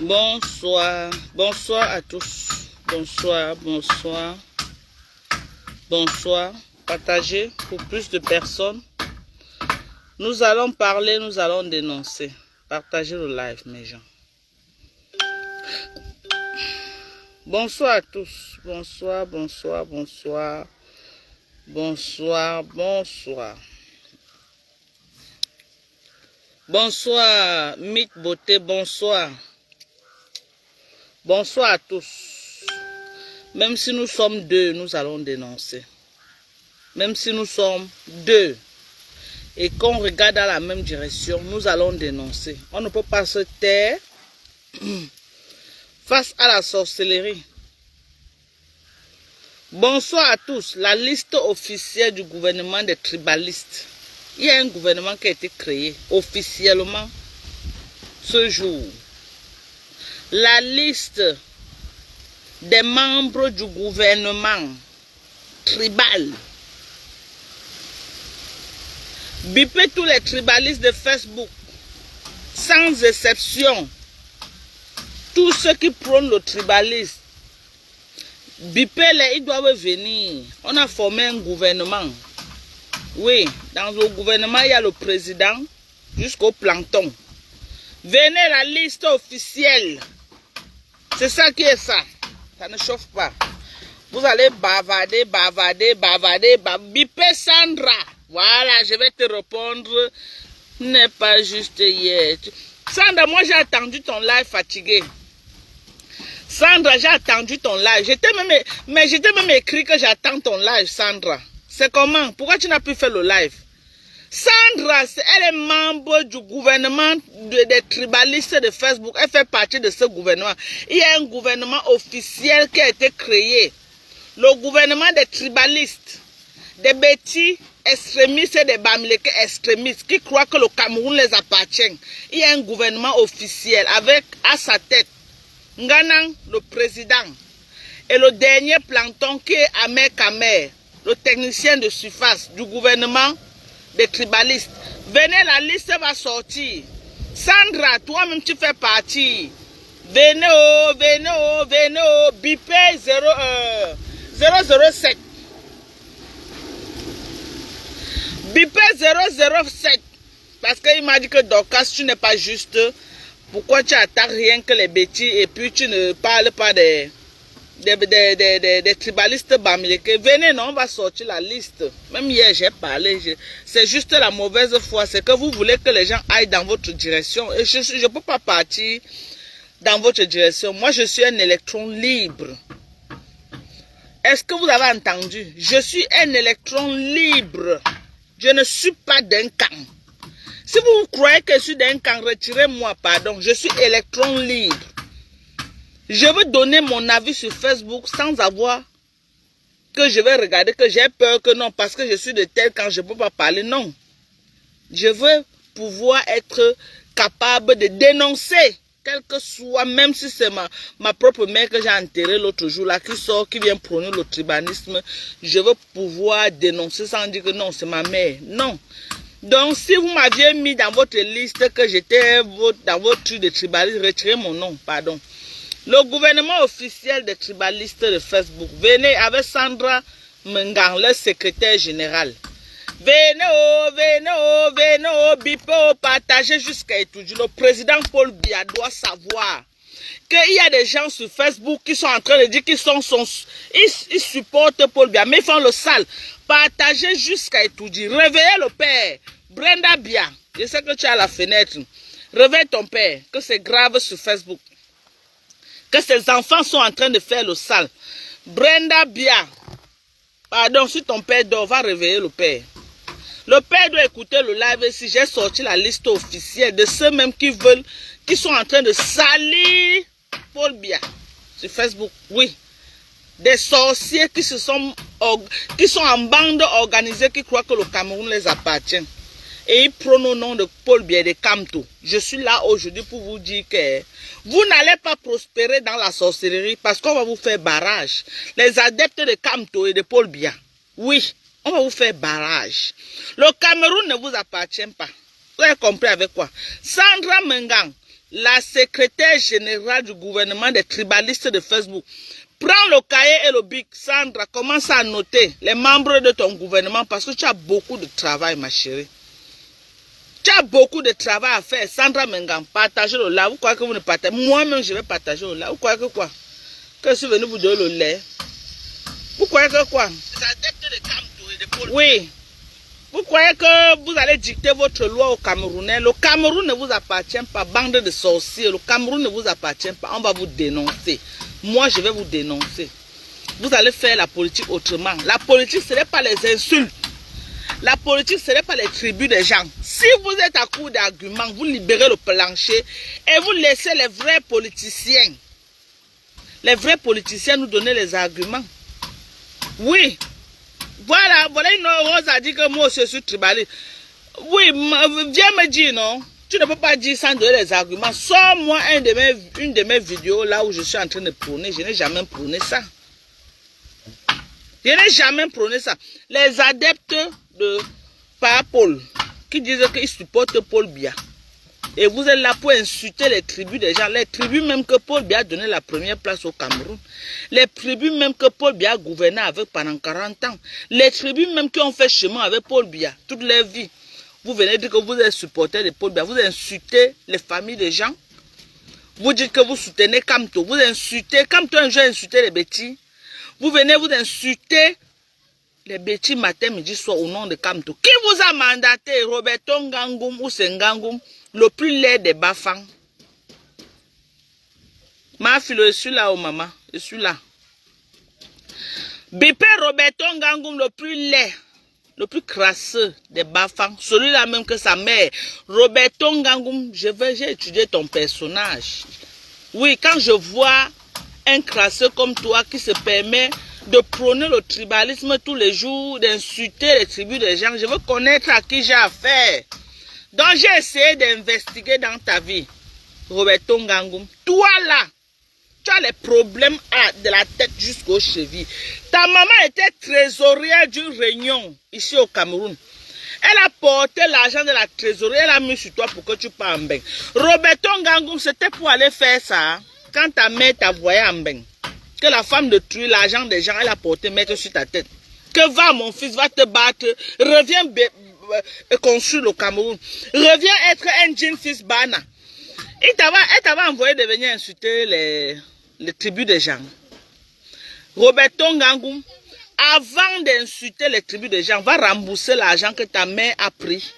Bonsoir, bonsoir à tous. Bonsoir, bonsoir, bonsoir. Partagez pour plus de personnes. Nous allons parler, nous allons dénoncer. Partagez le live, mes gens. Bonsoir à tous. Bonsoir, bonsoir, bonsoir. Bonsoir, bonsoir. Bonsoir, Mythe Beauté, bonsoir. Bonsoir à tous. Même si nous sommes deux, nous allons dénoncer. Même si nous sommes deux et qu'on regarde dans la même direction, nous allons dénoncer. On ne peut pas se taire face à la sorcellerie. Bonsoir à tous. La liste officielle du gouvernement des tribalistes. Il y a un gouvernement qui a été créé officiellement ce jour. La liste des membres du gouvernement tribal. Bipez tous les tribalistes de Facebook, sans exception. Tous ceux qui prônent le tribalisme, bipez-les, ils doivent venir. On a formé un gouvernement. Oui, dans le gouvernement, il y a le président jusqu'au plancton. Venez la liste officielle. C'est ça qui est ça. Ça ne chauffe pas. Vous allez bavarder, bavarder, bavarder, bipez Sandra. Voilà, je vais te répondre. N'est pas juste hier. Sandra, moi j'ai attendu ton live fatigué. Sandra, j'ai attendu ton live. Je t'ai même écrit que j'attends ton live, Sandra. C'est comment? Pourquoi tu n'as plus fait le live? Sandra, elle est membre du gouvernement des tribalistes de Facebook. Elle fait partie de ce gouvernement. Il y a un gouvernement officiel qui a été créé. Le gouvernement des tribalistes, des bêtis extrémistes et des bamileke extrémistes qui croient que le Cameroun les appartient. Il y a un gouvernement officiel avec à sa tête Nganang, le président, et le dernier plancton qui est Amer Kamer, le technicien de surface du gouvernement des tribalistes. Venez, la liste va sortir. Sandra, toi-même tu fais partie. Venez, oh, venez, oh, venez, oh, bipé 007. Bipé 007. Parce qu'il m'a dit que Dorcas, tu n'es pas juste. Pourquoi tu attaques rien que les bêtises et puis tu ne parles pas des tribalistes bamileke? Venez, non, on va sortir la liste. Même hier, j'ai parlé. C'est juste la mauvaise foi. C'est que vous voulez que les gens aillent dans votre direction. Et je ne peux pas partir dans votre direction. Moi, je suis un électron libre. Est-ce que vous avez entendu? Je suis un électron libre. Je ne suis pas d'un camp. Si vous croyez que je suis d'un camp, retirez-moi, pardon. Je suis électron libre. Je veux donner mon avis sur Facebook sans avoir que je vais regarder, que j'ai peur que non, parce que je suis de tel camp, je ne peux pas parler. Non. Je veux pouvoir être capable de dénoncer, quel que soit, même si c'est ma propre mère que j'ai enterrée l'autre jour, là, qui sort, qui vient prôner le tribalisme. Je veux pouvoir dénoncer sans dire que non, c'est ma mère. Non. Donc, si vous m'aviez mis dans votre liste que j'étais dans votre truc de tribalisme, retirez mon nom, pardon. Le gouvernement officiel des tribalistes de Facebook, venez avec Sandra Mengang, le secrétaire général. Venez, oh, venez, oh, venez, oh, bipé, oh, partagez jusqu'à étudier. Le président Paul Biya doit savoir qu'il y a des gens sur Facebook qui sont en train de dire qu'ils ils supportent Paul Biya, mais ils font le sale. Partagez jusqu'à étudier. Réveillez le père. Brenda Biya, je sais que tu es à la fenêtre. Réveille ton père, que c'est grave sur Facebook. Que ses enfants sont en train de faire le sale. Brenda Biya, pardon, si ton père dort, va réveiller le père. Le père doit écouter le live si j'ai sorti la liste officielle de ceux même qui veulent, qui sont en train de salir Paul Biya sur Facebook. Oui. Des sorciers qui sont en bande organisée, qui croient que le Cameroun les appartient. Et ils prennent au nom de Paul Biya de Kamto. Je suis là aujourd'hui pour vous dire que vous n'allez pas prospérer dans la sorcellerie parce qu'on va vous faire barrage. Les adeptes de Kamto et de Paul Biya, oui, on va vous faire barrage. Le Cameroun ne vous appartient pas. Vous avez compris avec quoi? Sandra Mengang, la secrétaire générale du gouvernement des tribalistes de Facebook. Prends le cahier et le bic, Sandra, commence à noter les membres de ton gouvernement parce que tu as beaucoup de travail, ma chérie. Tu as beaucoup de travail à faire. Sandra Mengam, partagez le là. Vous croyez que vous ne partagez? Moi-même, je vais partager le là. Vous croyez que quoi? Que je suis venu vous donner le lait? Vous croyez que quoi? Oui. Vous croyez que vous allez dicter votre loi au Camerounais? Le Cameroun ne vous appartient pas, bande de sorciers. Le Cameroun ne vous appartient pas. On va vous dénoncer. Moi, je vais vous dénoncer. Vous allez faire la politique autrement. La politique, ce n'est pas les insultes. La politique, ce n'est pas les tribus des gens. Si vous êtes à court d'arguments, vous libérez le plancher et vous laissez les vrais politiciens. Les vrais politiciens nous donner les arguments. Oui. Voilà une Rose a dit que moi je suis tribaliste. Oui, viens me dire non. Tu ne peux pas dire sans donner les arguments. Sors-moi une de mes vidéos là où je suis en train de prôner. Je n'ai jamais prôné ça. Je n'ai jamais prôné ça. Les adeptes de Paul qui disent qu'ils supportent Paul Biya. Et vous êtes là pour insulter les tribus des gens. Les tribus même que Paul Biya a donné la première place au Cameroun. Les tribus même que Paul Biya a gouverné avec pendant 40 ans. Les tribus même qui ont fait chemin avec Paul Biya toute leur vie. Vous venez dire que vous êtes supporter de Paul Biya. Vous insultez les familles des gens. Vous dites que vous soutenez Kamto. Vous insultez. Kamto un jour a insulté les bêtis. Vous venez vous insulter les bêtis matin, midi, soir au nom de Kamto. Qui vous a mandaté? Roberto Ngangoum ou Sengangoum, le plus laid des Bafang. Ma fille, je suis là, oh maman. Je suis là. Bipé Roberto Ngangoum, le plus laid, le plus crasseux des Bafang. Celui-là même que sa mère. Roberto Ngangoum, j'ai étudié ton personnage. Oui, quand je vois un crasseux comme toi qui se permet de prôner le tribalisme tous les jours, d'insulter les tribus des gens, je veux connaître à qui j'ai affaire. Donc j'ai essayé d'investiguer dans ta vie, Roberto Ngangoum. Toi là, tu as les problèmes de la tête jusqu'aux chevilles. Ta maman était trésorière d'une réunion ici au Cameroun. Elle a porté l'argent de la trésorerie, elle a mis sur toi pour que tu partes en bain. Roberto Ngangoum, c'était pour aller faire ça. Quand ta mère t'a voyé en bain, que la femme de tuer l'argent des gens, elle a porté mettre sur ta tête. Que va mon fils, va te battre, reviens construire le Cameroun, reviens être un jeune fils Bana. Elle t'avait envoyé de venir insulter les tribus des gens. Roberto Ngangoum, avant d'insulter les tribus des gens, va rembourser l'argent que ta mère a pris.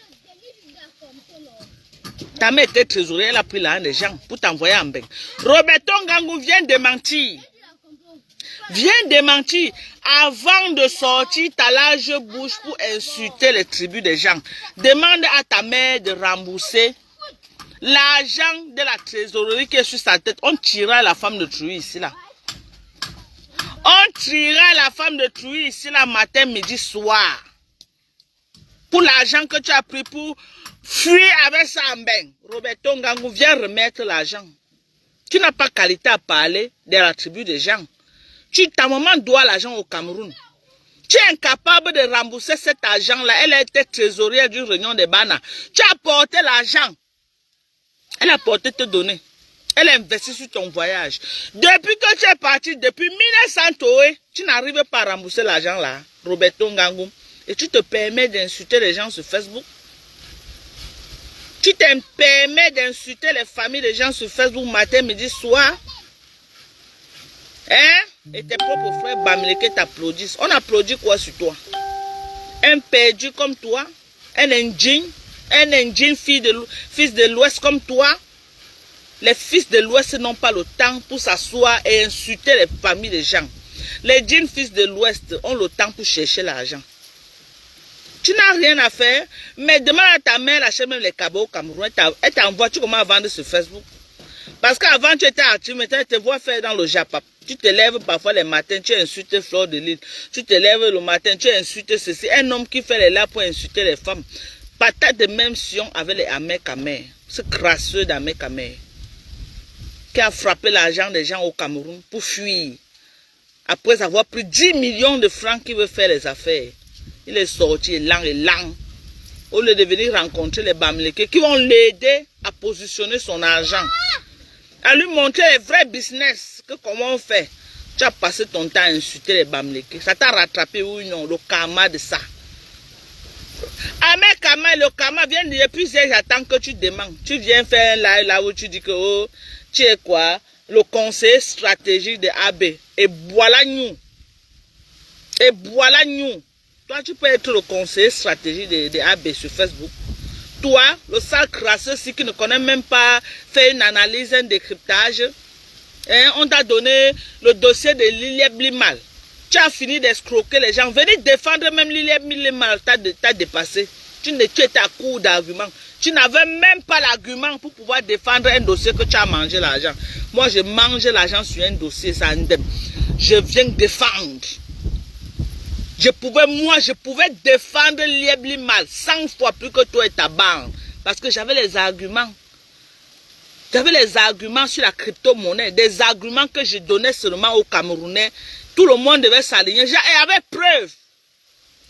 Ta mère était trésorière, elle a pris l'argent des gens pour t'envoyer en bain. Roberto Ngangoum vient de mentir. Viens démentir avant de sortir ta large bouche pour insulter les tribus des gens. Demande à ta mère de rembourser l'argent de la trésorerie qui est sur sa tête. On tirera la femme de Trouy ici là. On tirera la femme de Trouy ici là matin, midi, soir. Pour l'argent que tu as pris pour fuir avec ça en bain. Roberto Ngangoum, viens remettre l'argent. Tu n'as pas qualité à parler de la tribu des gens. Ta maman doit l'argent au Cameroun. Tu es incapable de rembourser cet argent-là. Elle a été trésorière d'une réunion de Bana. Tu as porté l'argent. Elle a porté te donner. Elle a investi sur ton voyage. Depuis que tu es parti, depuis 1900 Toé, tu n'arrives pas à rembourser l'argent-là, Roberto Ngangoum. Et tu te permets d'insulter les gens sur Facebook. Tu te permets d'insulter les familles des gens sur Facebook matin, midi, soir. Hein? Et tes propres frères Bamileke t'applaudissent. On applaudit quoi sur toi? Un perdu comme toi? Un indigne fils de l'Ouest comme toi? Les fils de l'Ouest n'ont pas le temps pour s'asseoir et insulter les familles des gens. Les djinns fils de l'Ouest ont le temps pour chercher l'argent. Tu n'as rien à faire, mais demande à ta mère d'acheter même les cabots au Cameroun. Elle t'envoie, tu commences à vendre sur Facebook. Parce qu'avant tu étais actif, maintenant tu te vois faire dans le Japap. Tu te lèves parfois les matins, tu insultes Fleur de Lille. Tu te lèves le matin, tu insultes ceci. Un homme qui fait les là pour insulter les femmes. Patate de même sion avec les Amers-Kamers. Ce crasseux d'Amers-Kamers. Qui a frappé l'argent des gens au Cameroun pour fuir. Après avoir pris 10 millions de francs qui veut faire les affaires. Il est sorti lent et lent. Au lieu de venir rencontrer les Bamileke qui vont l'aider à positionner son argent, à lui montrer les vrais business, que comment on fait. Tu as passé ton temps à insulter les Bamileke. Ça t'a rattrapé ou non, le karma de ça. Ahmed Kama, le karma vient de depuis j'attends que tu demandes. Tu viens faire un live là où tu dis que oh, tu es quoi? Le conseiller stratégique de AB. Et voilà nous. Et voilà nous. Toi, tu peux être le conseiller stratégique de AB sur Facebook. Toi, le sale crasseux, si qui ne connaît même pas faire une analyse, un décryptage, hein, on t'a donné le dossier de Lilieb Limal. Tu as fini d'escroquer les gens. Venez défendre même Lilieb Limal, t'as dépassé. Tu étais à court d'arguments. Tu n'avais même pas l'argument pour pouvoir défendre un dossier que tu as mangé l'argent. Moi, je mange l'argent sur un dossier, ça indemne. Je viens défendre. Je pouvais défendre Lilieb Limal 100 fois plus que toi et ta bande. Parce que j'avais les arguments. J'avais les arguments sur la crypto-monnaie. Des arguments que je donnais seulement aux Camerounais. Tout le monde devait s'aligner. J'avais preuve.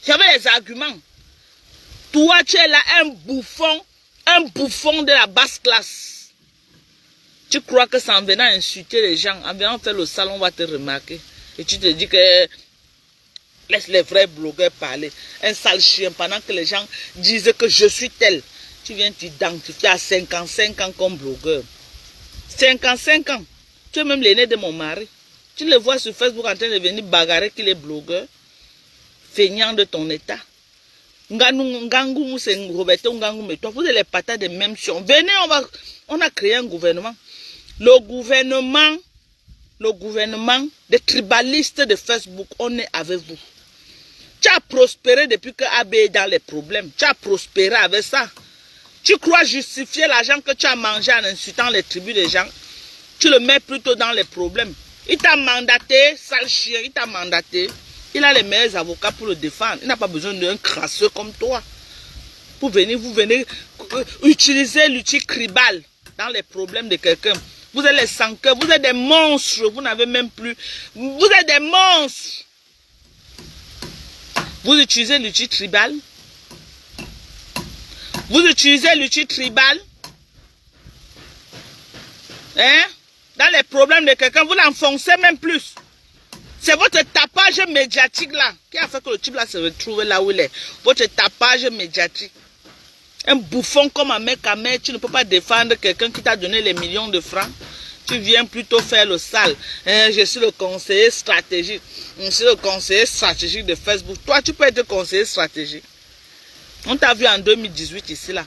J'avais les arguments. Toi, tu es là un bouffon de la basse classe. Tu crois que c'est en venant insulter les gens, en venant faire le salon, on va te remarquer. Et tu te dis que laisse les vrais blogueurs parler. Un sale chien pendant que les gens disent que je suis tel. Tu viens t'identifier à 55 ans comme blogueur. 55 ans. Tu es même l'aîné de mon mari. Tu le vois sur Facebook en train de venir bagarrer qu'il est blogueur. Feignant de ton état. Ngangou, c'est Roberto Ngangou, mais toi, vous êtes les patates des mêmes chiens. Venez, on a créé un gouvernement. Le gouvernement des tribalistes de Facebook, on est avec vous. Tu as prospéré depuis que AB est dans les problèmes. Tu as prospéré avec ça. Tu crois justifier l'argent que tu as mangé en insultant les tribus des gens. Tu le mets plutôt dans les problèmes. Il t'a mandaté, sale chien, il t'a mandaté. Il a les meilleurs avocats pour le défendre. Il n'a pas besoin d'un crasseux comme toi. Vous venez utiliser l'outil tribal dans les problèmes de quelqu'un. Vous êtes les sans-cœurs, vous êtes des monstres. Vous n'avez même plus. Vous êtes des monstres. Vous utilisez l'outil tribal. Vous utilisez l'outil tribal. Hein? Dans les problèmes de quelqu'un, vous l'enfoncez même plus. C'est votre tapage médiatique là qui a fait que le type là se retrouve là où il est. Votre tapage médiatique. Un bouffon comme Ahmed Kama, tu ne peux pas défendre quelqu'un qui t'a donné les millions de francs. Tu viens plutôt faire le sale. Je suis le conseiller stratégique. Je suis le conseiller stratégique de Facebook. Toi, tu peux être conseiller stratégique. On t'a vu en 2018 ici là.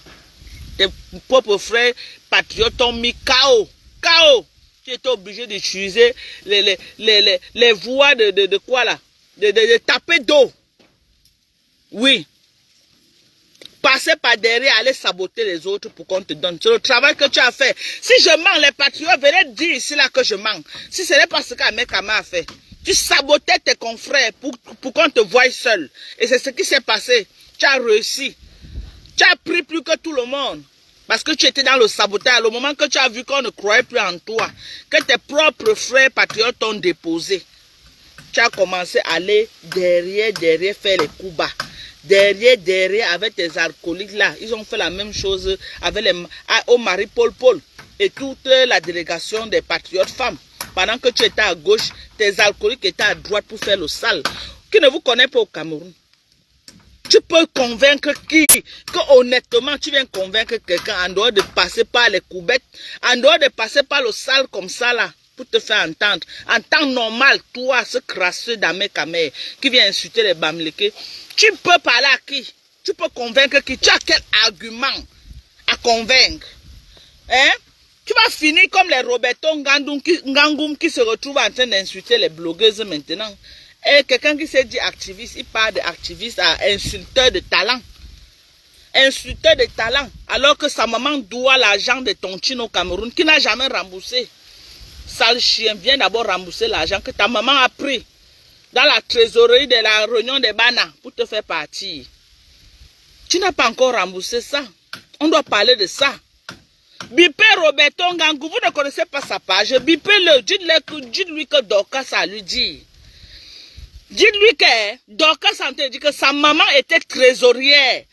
Tes propres frères patriotes t'ont mis KO. KO. Tu étais obligé d'utiliser les voies de quoi là? De taper d'eau. Oui. Passer par derrière, aller saboter les autres pour qu'on te donne. C'est le travail que tu as fait. Si je mens, les patriotes venaient dire ici là que je mens. Si ce n'est pas ce qu'Ahmed Kama a fait. Tu sabotais tes confrères pour qu'on te voie seul. Et c'est ce qui s'est passé. Tu as réussi. Tu as pris plus que tout le monde. Parce que tu étais dans le sabotage. Le moment que tu as vu qu'on ne croyait plus en toi, que tes propres frères patriotes t'ont déposé, tu as commencé à aller derrière, faire les coups bas. Derrière, avec tes alcooliques là. Ils ont fait la même chose avec au mari Paul et toute la délégation des patriotes femmes. Pendant que tu étais à gauche, tes alcooliques étaient à droite pour faire le sale. Qui ne vous connaît pas au Cameroun? Tu peux convaincre qui? Que honnêtement, tu viens convaincre quelqu'un en dehors de passer par les coubettes, en dehors de passer par le sale comme ça là, pour te faire entendre. En temps normal, toi, ce crasseux d'Ahmed Kama qui vient insulter les Bamileke, tu peux parler à qui? Tu peux convaincre qui? Tu as quel argument à convaincre? Hein? Tu vas finir comme les Roberto Ngangou qui se retrouvent en train d'insulter les blogueuses maintenant. Et quelqu'un qui s'est dit activiste, il parle d'activiste à insulteur de talent. Insulteur de talent. Alors que sa maman doit l'argent de tontine au Cameroun, qui n'a jamais remboursé. Sale chien, viens d'abord rembourser l'argent que ta maman a pris dans la trésorerie de la réunion des Bana pour te faire partir. Tu n'as pas encore remboursé ça. On doit parler de ça. Bipé Roberto Ngangou, vous ne connaissez pas sa page. Bipez-le, dites-lui que Dorcas a lui dit. Dites-lui que Dorcas a dit que sa maman était trésorière.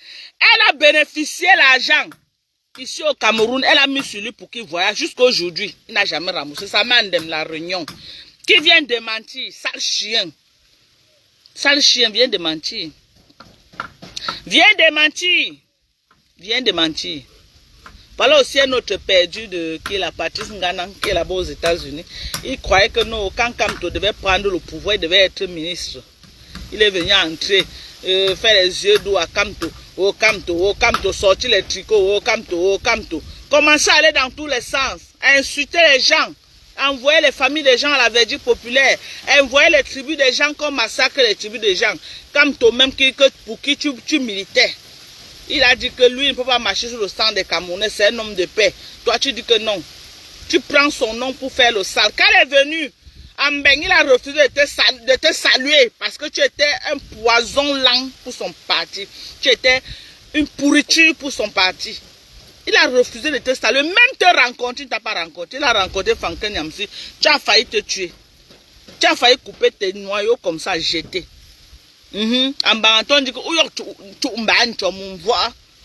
Elle a bénéficié l'argent Ici au Cameroun, elle a mis sur lui pour qu'il voyage jusqu'à aujourd'hui. Il n'a jamais remboursé. Ça m'endème la réunion. Qui vient de mentir? Sale chien. Sale chien vient de mentir. Viens de mentir. Viens de mentir. Voilà aussi un autre perdu qui est la Patrice Ngana, qui est là-bas aux États-Unis. Il croyait que non, quand Kamto devait prendre le pouvoir, il devait être ministre. Il est venu entrer, faire les yeux doux à Kamto. Oh Kamto, oh Kamto, sortir les tricots, oh Kamto, oh Kamto. Commencer à aller dans tous les sens, à insulter les gens, à envoyer les familles des gens à la verdict populaire, à envoyer les tribus des gens comme massacre les tribus des gens. Kamto même pour qui tu militais. Il a dit que lui ne peut pas marcher sur le sang des Camerounais, c'est un homme de paix. Toi tu dis que non. Tu prends son nom pour faire le sale. Quand elle est venue, Ambeng, il a refusé de te saluer parce que tu étais un poison lent pour son parti. Tu étais une pourriture pour son parti. Il a refusé de te saluer. Même te rencontrer, il ne t'a pas rencontré. Il a rencontré Franken Yamsi. Tu as failli te tuer. Tu as failli couper tes noyaux comme ça, jeter. En Banton dit que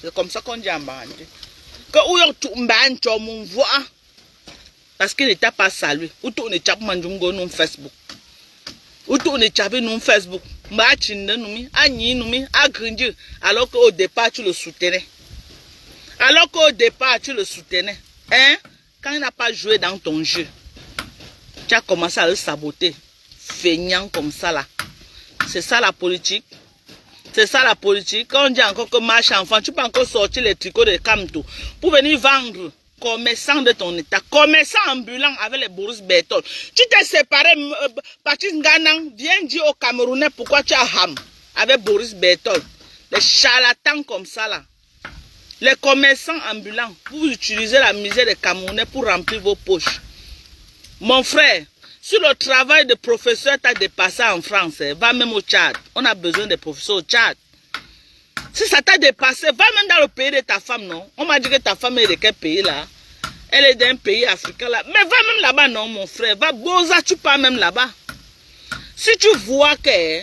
c'est comme ça qu'on dit en Banton. Que parce qu'il n'était pas salué. Ou tu ne t'as pas non Facebook. Ou tu ne t'as pas non Facebook. Alors qu'au départ tu le soutenais. Alors qu'au départ tu le soutenais. Hein? Quand il n'a pas joué dans ton jeu, tu as commencé à le saboter. Feignant comme ça là. C'est ça la politique. C'est ça la politique. Quand on dit encore que marche enfant, tu peux encore sortir les tricots de Kamto pour venir vendre. Commerçant de ton état, commerçant ambulant avec les bourses béton. Tu t'es séparé, Patrice Ngana, viens dire aux Camerounais pourquoi tu as ham avec Boris Béton. Les charlatans comme ça là. Les commerçants ambulants, vous utilisez la misère des Camerounais pour remplir vos poches. Mon frère, si le travail de professeur t'a dépassé en France, va même au Tchad. On a besoin de professeurs au Tchad. Si ça t'a dépassé, va même dans le pays de ta femme, non? On m'a dit que ta femme est de quel pays là? Elle est d'un pays africain là. Mais va même là-bas, non, mon frère. Va Boza, tu pars même là-bas. Si tu vois que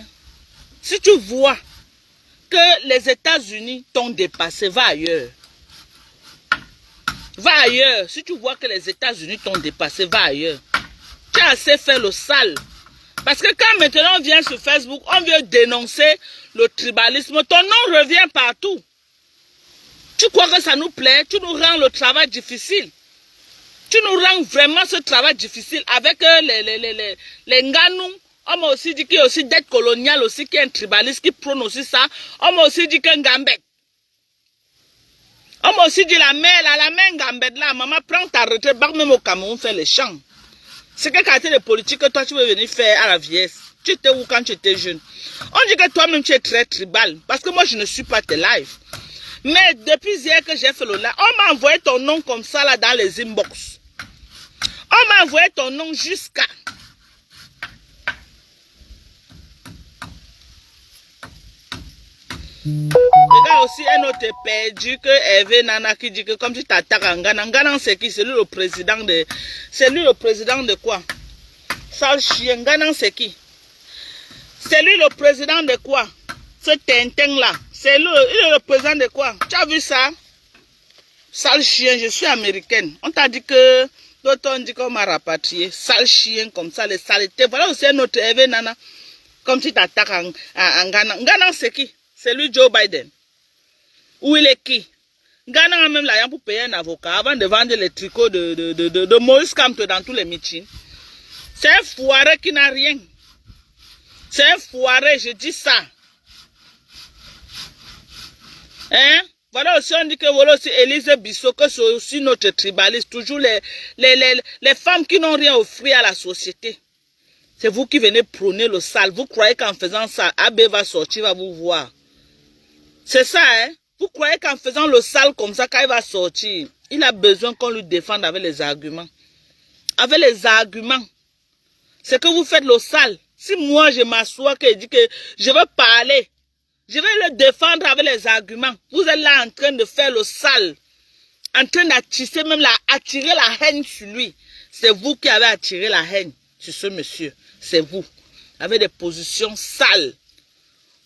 les États-Unis t'ont dépassé, va ailleurs. Va ailleurs. Si tu vois que les États-Unis t'ont dépassé, va ailleurs. Tu as assez fait le sale. Parce que quand maintenant on vient sur Facebook, on vient dénoncer le tribalisme, ton nom revient partout. Tu crois que ça nous plaît? Tu nous rends le travail difficile. Tu nous rends vraiment ce travail difficile avec les Nganou. On m'a aussi dit qu'il y a aussi dette coloniale aussi, qui est un tribaliste qui prône aussi ça. On m'a aussi dit qu'un Gambek. On m'a aussi dit la mère Gambek là, maman prends ta retraite, barre même au Cameroun, faire les champs. C'est quelle qualité de politique que toi tu veux venir faire à la vieillesse? Tu étais où quand tu étais jeune? On dit que toi-même tu es très tribal. Parce que moi je ne suis pas tes lives. Mais depuis hier que j'ai fait le live, on m'a envoyé ton nom comme ça là dans les inbox. On m'a envoyé ton nom jusqu'à... Regarde aussi un autre perdu que Hervé Nana qui dit que comme tu t'attaques en Ghana. Ghana c'est qui? C'est lui le président de... C'est lui le président de quoi? Sale chien. Ghana c'est qui? C'est lui le président de quoi? Ce Tintin là. C'est lui, il est le président de quoi? Tu as vu ça? Sale chien, je suis américaine. On t'a dit que... D'autres ont dit qu'on m'a rapatrié. Sale chien comme ça, les saletés. Voilà aussi un autre Hervé Nana. Comme tu t'attaques en Ghana. Ghana c'est qui? C'est lui Joe Biden. Où il est qui? Ghana a même l'argent pour payer un avocat avant de vendre les tricots de Moïse Kamto dans tous les meetings. C'est un foiré qui n'a rien. C'est un foiré, je dis ça. Hein? Voilà aussi, on dit que voilà aussi Élise Bissot, que c'est aussi notre tribaliste. Toujours les femmes qui n'ont rien offert à la société. C'est vous qui venez prôner le sale. Vous croyez qu'en faisant ça, Abbé va sortir, va vous voir. C'est ça, hein? Vous croyez qu'en faisant le sale comme ça, quand il va sortir, il a besoin qu'on lui défende avec les arguments. Avec les arguments. C'est que vous faites le sale. Si moi je m'assois et je dis que je veux parler, je vais le défendre avec les arguments. Vous êtes là en train de faire le sale. En train d'attirer, même attirer la haine sur lui. C'est vous qui avez attiré la haine sur ce monsieur. C'est vous. Avec des positions sales.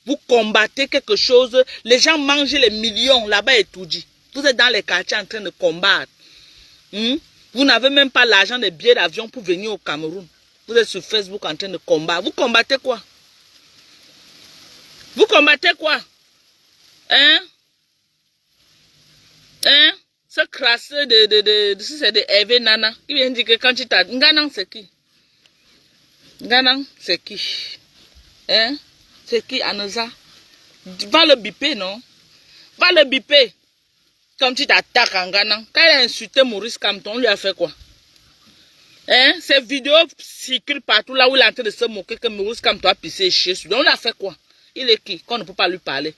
Vous combattez quelque chose. Les gens mangent les millions là-bas et tout dit. Vous êtes dans les quartiers en train de combattre. Vous n'avez même pas l'argent des billets d'avion pour venir au Cameroun. Vous êtes sur Facebook en train de combattre. Vous combattez quoi? Vous combattez quoi? Hein? Ce crasseux si c'est de Hervé Nana qui vient dire que quand tu t'as... Nganang, c'est qui? Nganang, c'est qui? Hein? C'est qui, Anoza? Va le biper, non? Va le biper. Comme tu t'attaques en Nganang. Quand il a insulté Maurice Kamto, on lui a fait quoi? Hein? Ces vidéos circulent partout là où il est en train de se moquer que Maurice Kamto a pissé et chié sur lui. On lui a fait quoi? Il est qui? Qu'on ne peut pas lui parler.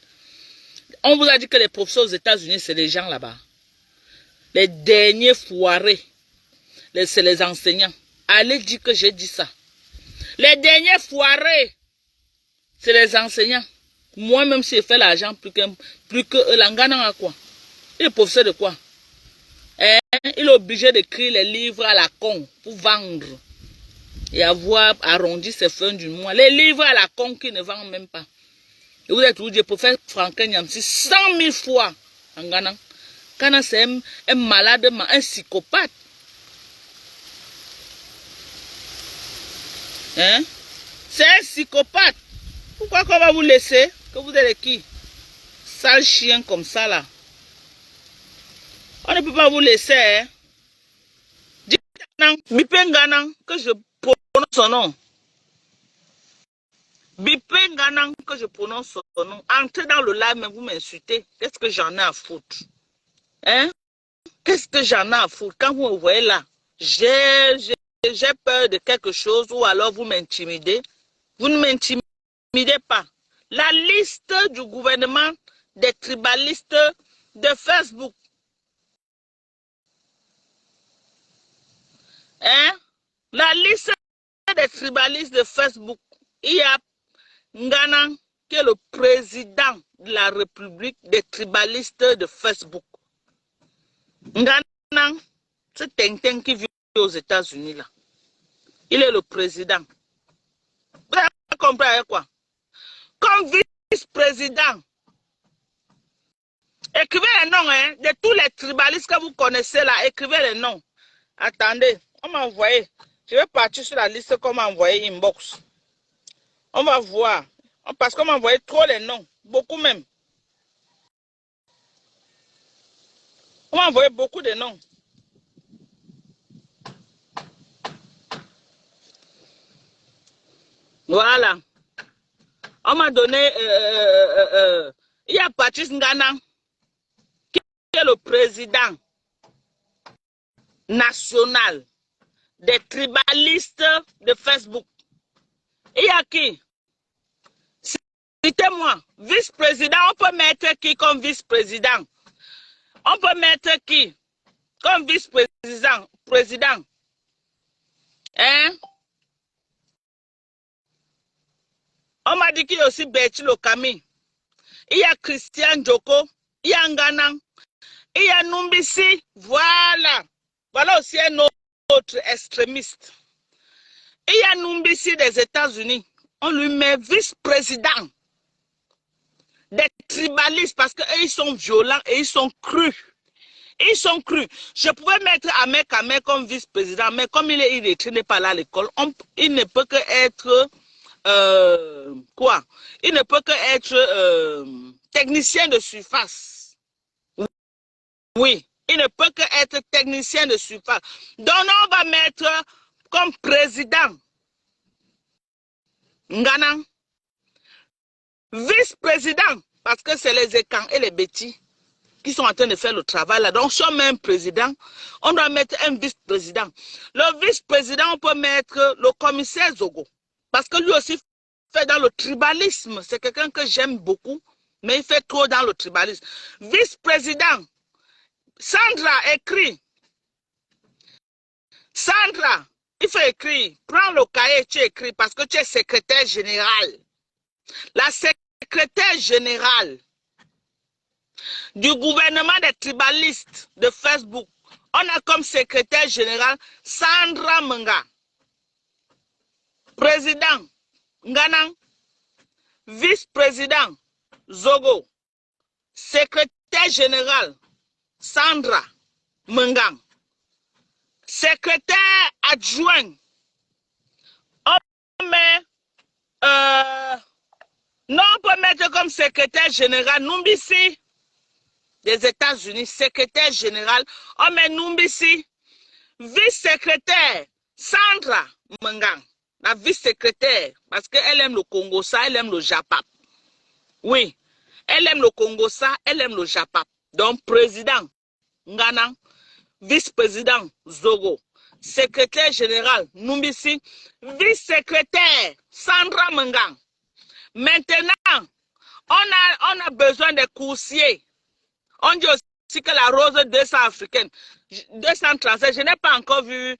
On vous a dit que les professeurs aux États-Unis, c'est les gens là-bas. Les derniers foirés, c'est les enseignants. Allez dire que j'ai dit ça. Les derniers foirés, c'est les enseignants. Moi-même, si je fais l'argent plus que l'Angana à quoi? Il est professeur de quoi? Hein? Il est obligé d'écrire les livres à la con pour vendre et avoir arrondi ses fins du mois. Les livres à la con qui ne vendent même pas. Et vous êtes obligé pour faire Franklin Nyamsi 100 000 fois en Ghana. Ghana, c'est un malade, un psychopathe. Hein? C'est un psychopathe. Pourquoi qu'on va vous laisser? Que vous êtes qui? Sale chien comme ça là. On ne peut pas vous laisser. Hein? Dites Bipenganang, que je prononce son nom. Bipenganang, que je prononce son nom. Entrez dans le live, mais vous m'insultez. Qu'est-ce que j'en ai à foutre? Hein? Qu'est-ce que j'en ai à foutre? Quand vous me voyez là, j'ai peur de quelque chose ou alors vous m'intimidez. Vous ne m'intimidez pas. La liste du gouvernement des tribalistes de Facebook. Hein? La liste des tribalistes de Facebook. Il y a Nganang qui est le président de la République des tribalistes de Facebook. Nganang, c'est Tintin qui vit aux États-Unis là. Il est le président. Vous avez compris avec quoi? Comme vice-président. Écrivez les noms hein, de tous les tribalistes que vous connaissez là. Écrivez les noms. Attendez, on m'a envoyé. Je vais partir sur la liste qu'on m'a envoyé inbox. On va voir. Parce qu'on m'a envoyé trop les noms. Beaucoup même. On m'a envoyé beaucoup de noms. Voilà. On m'a donné... il y a Patrice Ngana qui est le président national des tribalistes de Facebook. Il y a qui? Citez-moi. Vice-président, on peut mettre qui comme vice-président? On peut mettre qui comme vice-président? Président. Hein? On m'a dit qu'il y a aussi Betty Lokami. Il y a Christian Djoko. Il y a Nganang. Il y a Numbisi. Voilà. Voilà aussi un autre extrémiste. Il y a Numbisi des États-Unis. On lui met vice-président des tribalistes parce qu'ils sont violents et ils sont crus. Ils sont crus. Je pouvais mettre Ahmed Kamé comme vice-président, mais comme il n'est pas là à l'école, il ne peut que être quoi? Il ne peut que être technicien de surface. Oui, il ne peut que être technicien de surface. Donc on va mettre comme président Nganang, vice-président, parce que c'est les écans et les bêtis qui sont en train de faire le travail là. Donc, si on met un président, on doit mettre un vice-président. Le vice-président, on peut mettre le commissaire Zogo. Parce que lui aussi fait dans le tribalisme. C'est quelqu'un que j'aime beaucoup, mais il fait trop dans le tribalisme. Vice-président, Sandra écrit. Sandra, il faut écrire. Prends le cahier, tu écris parce que tu es secrétaire général. La secrétaire générale du gouvernement des tribalistes de Facebook. On a comme secrétaire général Sandra Menga. Président Nganang. Vice-président Zogo. Secrétaire général Sandra Mengang. Secrétaire adjoint, on met, non, on peut mettre comme secrétaire général Numbisi des États-Unis, secrétaire général, on met Numbisi, vice-secrétaire Sandra Mengang, la vice-secrétaire, parce qu'elle aime le Congo, ça, elle aime le Japap. Oui, elle aime le Congo, ça, elle aime le Japap. Donc, président Ngana, vice-président Zogo, secrétaire général Numbisi, vice-secrétaire Sandra Mengang. Maintenant, on a besoin de coursiers. On dit aussi que la rose 200 africaine, 237, je n'ai pas encore vu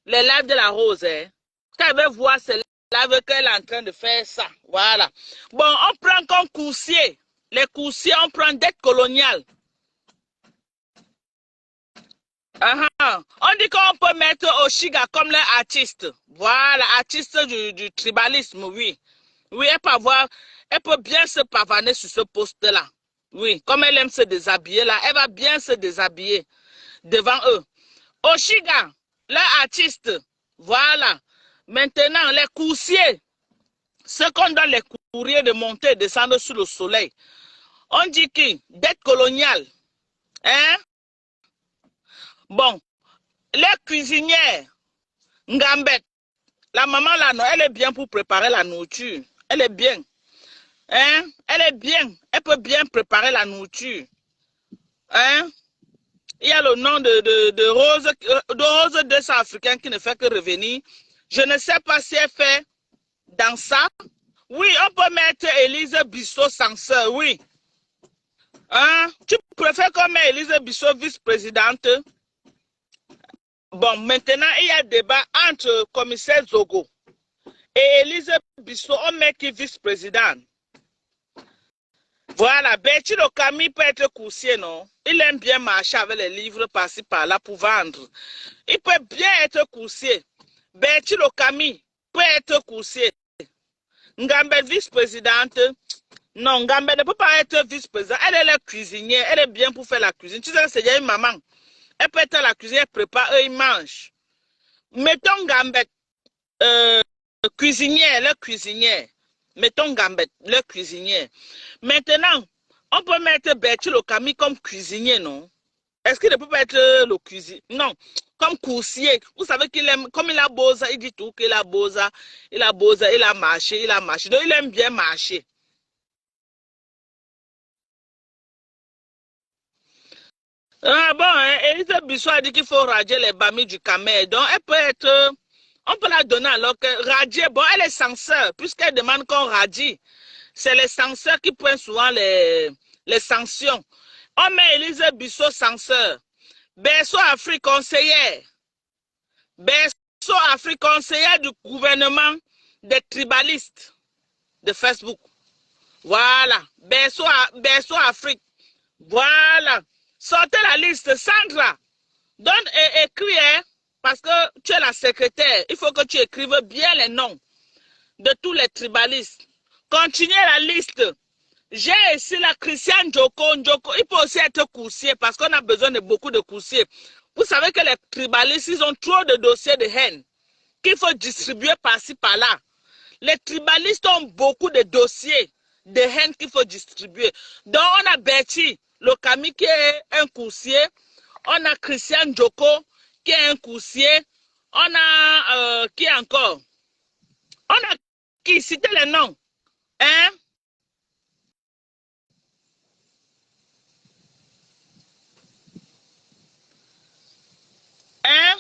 les lives de la rose. Hein. Quand elle veut voir ces lives qu'elle est en train de faire ça. Voilà. Bon, on prend comme coursier. Les coursiers, on prend dette coloniale. On dit qu'on peut mettre Oshiga comme l'artiste. Voilà, artiste du tribalisme, oui. Oui, elle peut bien se pavaner sur ce poste-là. Oui, comme elle aime se déshabiller là, elle va bien se déshabiller devant eux. Oshiga, l'artiste, voilà. Maintenant, les coursiers, ceux qu'on donne les courriers de monter et descendre sous le soleil. On dit qui? Dette coloniale. Hein? Bon, les cuisinières, Ngambet, la maman là, non, elle est bien pour préparer la nourriture. Elle est bien. Hein? Elle est bien. Elle peut bien préparer la nourriture. Hein? Il y a le nom de Rose 200 africain qui ne fait que revenir. Je ne sais pas si elle fait dans ça. Oui, on peut mettre Élise Bissot censeur, oui. Hein? Tu préfères qu'on mette Élise Bissot vice-présidente? Bon, maintenant, il y a débat entre commissaire Zogo et Élise Bissot, on met qui vice-président. Voilà, Betty Lokami peut être coursier, non? Il aime bien marcher avec les livres par-ci par-là pour vendre. Il peut bien être coursier. Betty Lokami peut être coursier. Ngambé vice-présidente. Non, Ngambé ne peut pas être vice-présidente. Elle est la cuisinière. Elle est bien pour faire la cuisine. Tu sais, c'est une maman. Elle peut être à la cuisine, elle prépare, eux, ils mangent. Mettons Ngambé, cuisinière, le cuisinière. Mettons Gambette, le cuisinier. Maintenant, on peut mettre Betty Lokami comme cuisinier, non? Est-ce qu'il ne peut pas être le cuisinier? Non, comme coursier. Vous savez qu'il aime, comme il a bosa, il dit tout qu'il a bosa, il a marché. Donc, il aime bien marcher. Ah bon, hein, Élise Bissot a dit qu'il faut radier les bamis du camel. Donc, elle peut être... On peut la donner alors que radier, bon, elle est censeur, puisqu'elle demande qu'on radie. C'est les censeurs qui prennent souvent les sanctions. On met Élise Bissot censeur. Berceau Afrique conseillère. Berceau Afrique conseillère du gouvernement des tribalistes de Facebook. Voilà. Berceau Afrique. Voilà. Sortez la liste. Sandra, donne et écris, hein, parce que tu es la secrétaire. Il faut que tu écrives bien les noms de tous les tribalistes. Continuez la liste. J'ai ici la Christiane Njoko. Il peut aussi être coursier parce qu'on a besoin de beaucoup de coursiers. Vous savez que les tribalistes, ils ont trop de dossiers de haine qu'il faut distribuer par-ci, par-là. Les tribalistes ont beaucoup de dossiers de haine qu'il faut distribuer. Donc, on a Betty Lokami qui est un coursier. On a Christiane Njoko qui est un coursier. On a, qui encore? On a qui? Citez les noms. Hein? Hein?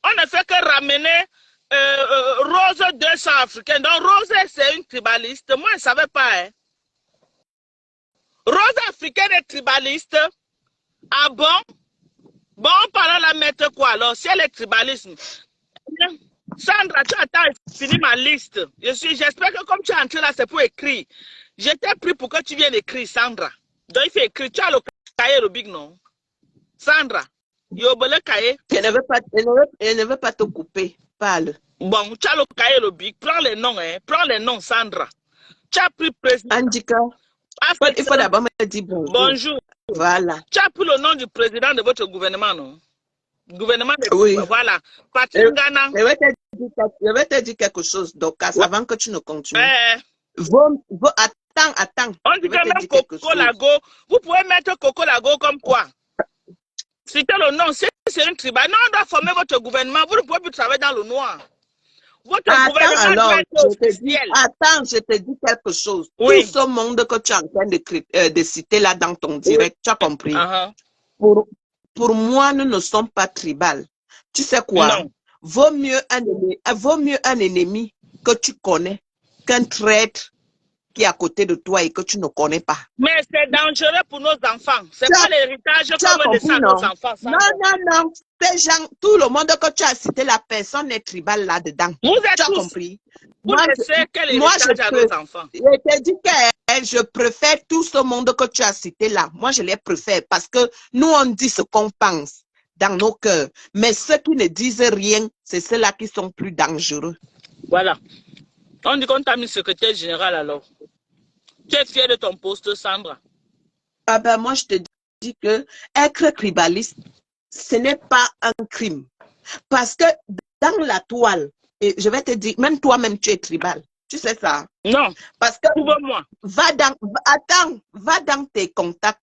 On ne fait que ramener Rose 200 africaine. Donc, Rose, c'est une tribaliste. Moi, je ne savais pas. Hein? Rose africaine est tribaliste. Ah bon? Bon, on parle la mettre quoi alors? Si elle est tribalisme. Sandra, tu attends, fini ma liste. J'espère que comme tu es entré là, c'est pour écrire. Je t'ai pris pour que tu viennes écrire, Sandra. Donc, il faut écrire. Tu as le cahier, le big, non? Sandra, il y a le cahier. Elle ne veut pas te couper. Parle. Bon, tu as le cahier, le big. Prends les noms, hein. Prends les noms, Sandra. Tu as pris président. Andika, il faut d'abord me dire bonjour. Bonjour. Voilà. Tu as pris le nom du président de votre gouvernement, non? Gouvernement de Oui. voilà. Parti Je Ghana. je vais te dire quelque chose, Docas, Ouais. avant que tu ne continues. Eh, Attends. on Je dit vais que te même dire quelque Coco chose. Lago, vous pouvez mettre Coco Lago comme quoi? Citez le nom, c'est une tribal. Non, on doit former votre gouvernement. Vous ne pouvez plus travailler dans le noir. Votre Attends gouvernement alors, doit être officiel. je te dis quelque chose. Oui. Tout ce monde que tu es en train de citer là dans ton direct, tu as compris? Uh-huh. Pour moi, nous ne sommes pas tribal. Tu sais quoi? Non. Vaut mieux un ennemi que tu connais qu'un traître qui est à côté de toi et que tu ne connais pas. Mais c'est dangereux pour nos enfants. C'est Tu pas as- l'héritage Tu as qu'on veut compris, laisser à non? nos enfants. Non. Ces gens, tout le monde que tu as cité, la personne est tribale là-dedans. Vous êtes Tu as tous. compris? Vous laissez quel Moi, héritage à nos enfants? je te dis que je préfère tout ce monde que tu as cité là. Moi, je les préfère parce que nous, on dit ce qu'on pense dans nos cœurs. Mais ceux qui ne disent rien, c'est ceux-là qui sont plus dangereux. Voilà. On dit qu'on t'a mis secrétaire général alors. Tu es fier de ton poste, Sandra? Ah ben, moi, je te dis que être tribaliste, ce n'est pas un crime. Parce que dans la toile, et je vais te dire, même toi-même, tu es tribal. Tu sais ça? Non. Parce que Trouve-moi. va dans tes contacts,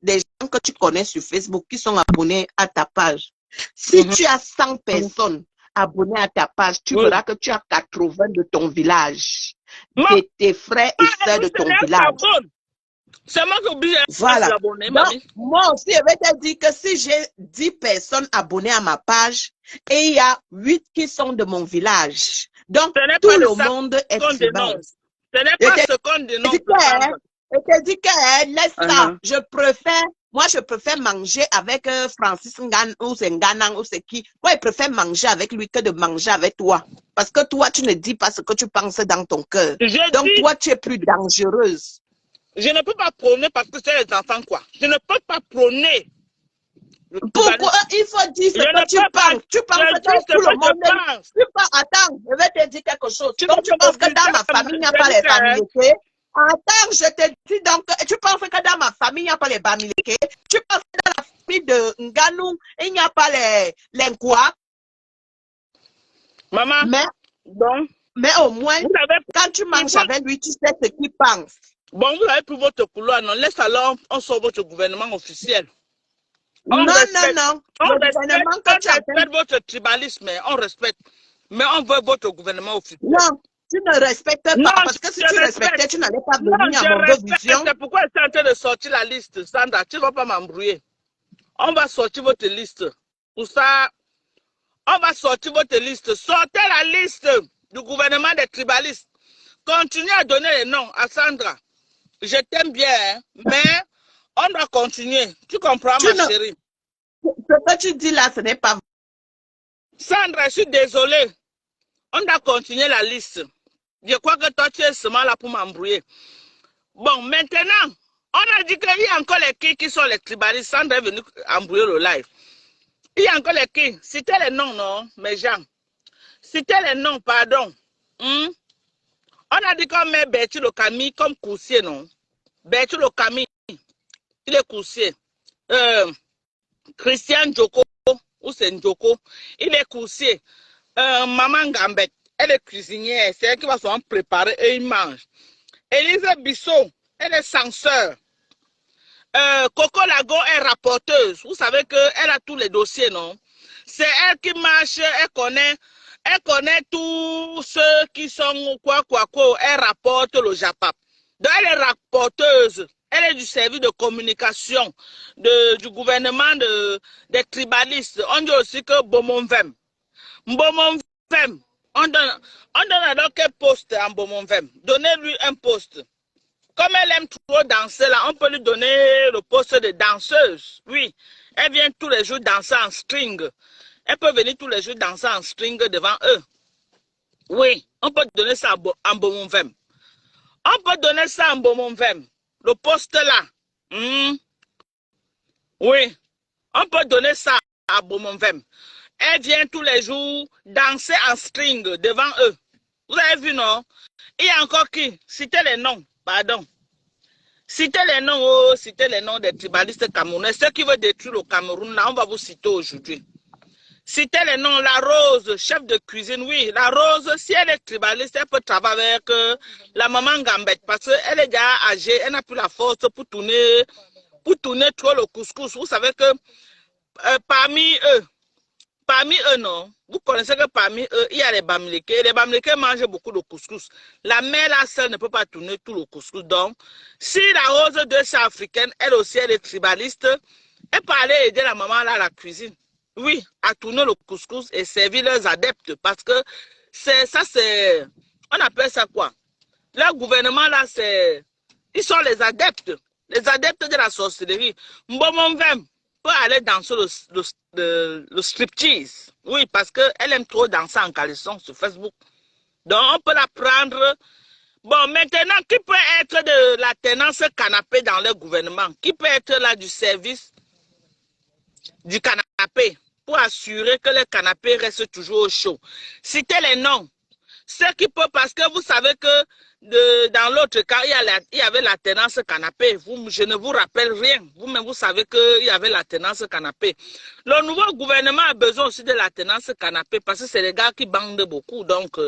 des gens que tu connais sur Facebook qui sont abonnés à ta page. Si tu as 100 personnes abonnées à ta page, tu verras que tu as 80 de ton village, de tes frères et sœurs de ton village. C'est moi qui oblige à Voilà. s'abonner, Donc, mamie. moi aussi, je vais te dire que si j'ai 10 personnes abonnées à ma page et il y a 8 qui sont de mon village, donc tout le monde est tribal. Ce n'est pas ce qu'on dénonce. Je te dis que laisse ça. Moi, je préfère manger avec Francis Ngan ou c'est Nganang ou c'est qui. Moi, je préfère manger avec lui que de manger avec toi. Parce que toi, tu ne dis pas ce que tu penses dans ton cœur. Donc, toi, tu es plus dangereuse. Je ne peux pas prôner parce que c'est les enfants, quoi. Je ne peux pas prôner. Pourquoi il faut dire ce que tu penses? Tu penses que tout le monde... Attends, je vais te dire quelque chose. Donc, tu penses que dans ma famille, il n'y a pas les Bamileke? Attends, je te dis donc, tu penses que dans ma famille, il n'y a pas les Bamileke? Tu penses que dans la famille de Nganou, il n'y a pas les Nkwa? Maman, mais au moins, quand tu manges avec lui, tu sais ce qu'il pense. Bon, vous avez pris votre couloir, non? Laisse alors, on sort votre gouvernement officiel. Non. On respecte votre tribalisme, on respecte. Mais on veut votre gouvernement officiel. Non, tu ne respectes pas. Non, parce que si tu respectais, tu n'allais pas venir à mon vision. C'est pourquoi je suis en train de sortir la liste, Sandra. Tu ne vas pas m'embrouiller. On va sortir votre liste. Pour ça, on va sortir votre liste. Sortez la liste du gouvernement des tribalistes. Continuez à donner les noms à Sandra. Je t'aime bien, hein, mais on doit continuer. Tu comprends, ma chérie? Ce que tu dis là, ce n'est pas vrai. Sandra, je suis désolée. On doit continuer la liste. Je crois que toi, tu es seulement là pour m'embrouiller. Bon, maintenant, on a dit qu'il y a encore les qui sont les tribalistes. Sandra est venue embrouiller le live. Il y a encore les qui. Citez les noms, non, mes gens. Citez les noms, pardon. On a dit qu'on met Bertu le Camille comme coursier, non? Bertu le Camille, il est coursier. Christian Joko, ou c'est Njoko, il est coursier. Maman Gambette, elle est cuisinière, c'est elle qui va se préparer et il mange. Élise Bissot, elle est censeur. Coco Lago est rapporteuse. Vous savez qu'elle a tous les dossiers, non? C'est elle qui marche, elle connaît tous ceux qui sont quoi. Elle rapporte le Japap. Donc elle est rapporteuse. Elle est du service de communication du gouvernement des tribalistes. On dit aussi que Bomonvem. Bomonvem. On donne alors quel poste à Bomonvem? Donnez-lui un poste. Comme elle aime trop danser, là, on peut lui donner le poste de danseuse. Oui, elle vient tous les jours danser en string. Elle peut venir tous les jours danser en string devant eux. Oui, on peut donner ça en Bomonvem. On peut donner ça en Bomonvem. Le poste là. Oui, on peut donner ça à Bomonvem. Elle vient tous les jours danser en string devant eux. Vous avez vu, non? Il y a encore qui? Citez les noms. Pardon. Citez les noms, oh, citez les noms des tribalistes camerounais. Ceux qui veulent détruire le Cameroun, là, on va vous citer aujourd'hui. Citez les noms, la Rose, chef de cuisine, oui, la Rose, si elle est tribaliste, elle peut travailler avec la maman Gambette, parce qu'elle est déjà âgée, elle n'a plus la force pour tourner trop le couscous. Vous savez que parmi eux, non, vous connaissez que parmi eux, il y a les Bamileke. Les Bamileke mangent beaucoup de couscous. La mère, là, seule, ne peut pas tourner tout le couscous. Donc, si la Rose de africaine, elle aussi, elle est tribaliste, elle peut aller aider la maman là à la cuisine. Oui, à tourner le couscous et servir leurs adeptes. Parce que ça, c'est... On appelle ça quoi? Leur gouvernement, là, c'est... Ils sont les adeptes. Les adeptes de la sorcellerie. Mbomomvem peut aller danser le striptease. Oui, parce qu'elle aime trop danser en caleçon sur Facebook. Donc, on peut la prendre. Bon, maintenant, qui peut être de la tenance canapé dans le gouvernement? Qui peut être là du service du canapé pour assurer que le canapé reste toujours au chaud? Citez les noms. Ceux qui peuvent, parce que vous savez que dans l'autre cas, il y avait la tenance canapé. Je ne vous rappelle rien. Vous-même, vous savez qu'il y avait la tenance canapé. Le nouveau gouvernement a besoin aussi de la tenance canapé parce que c'est les gars qui bandent beaucoup. Donc,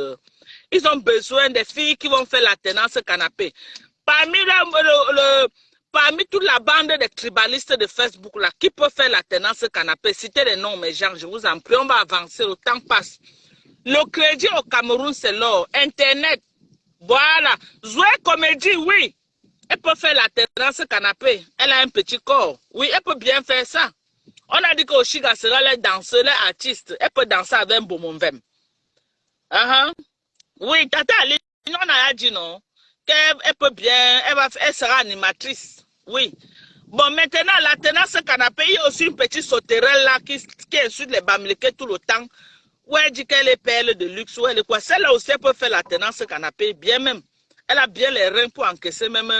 ils ont besoin des filles qui vont faire la tenance canapé. Parmi toute la bande des tribalistes de Facebook, là, qui peut faire la tenance canapé? Citez les noms, mes gens, je vous en prie. On va avancer, le temps passe. Le crédit au Cameroun, c'est l'or. Internet, voilà. Zoé Comédie, oui. Elle peut faire la tenance canapé. Elle a un petit corps. Oui, elle peut bien faire ça. On a dit qu'Oshiga sera les danseurs, les artistes. Elle peut danser avec un Bomonvem. Oui, Tata Aline, on a dit non. Qu'elle peut bien, elle sera animatrice. Oui. Bon, maintenant, la tenance canapé, il y a aussi une petite sauterelle là qui insulte les Bamileke tout le temps. Où elle dit qu'elle est perle de luxe, ou elle est quoi. Celle-là aussi, elle peut faire la tenance canapé, bien même. Elle a bien les reins pour encaisser même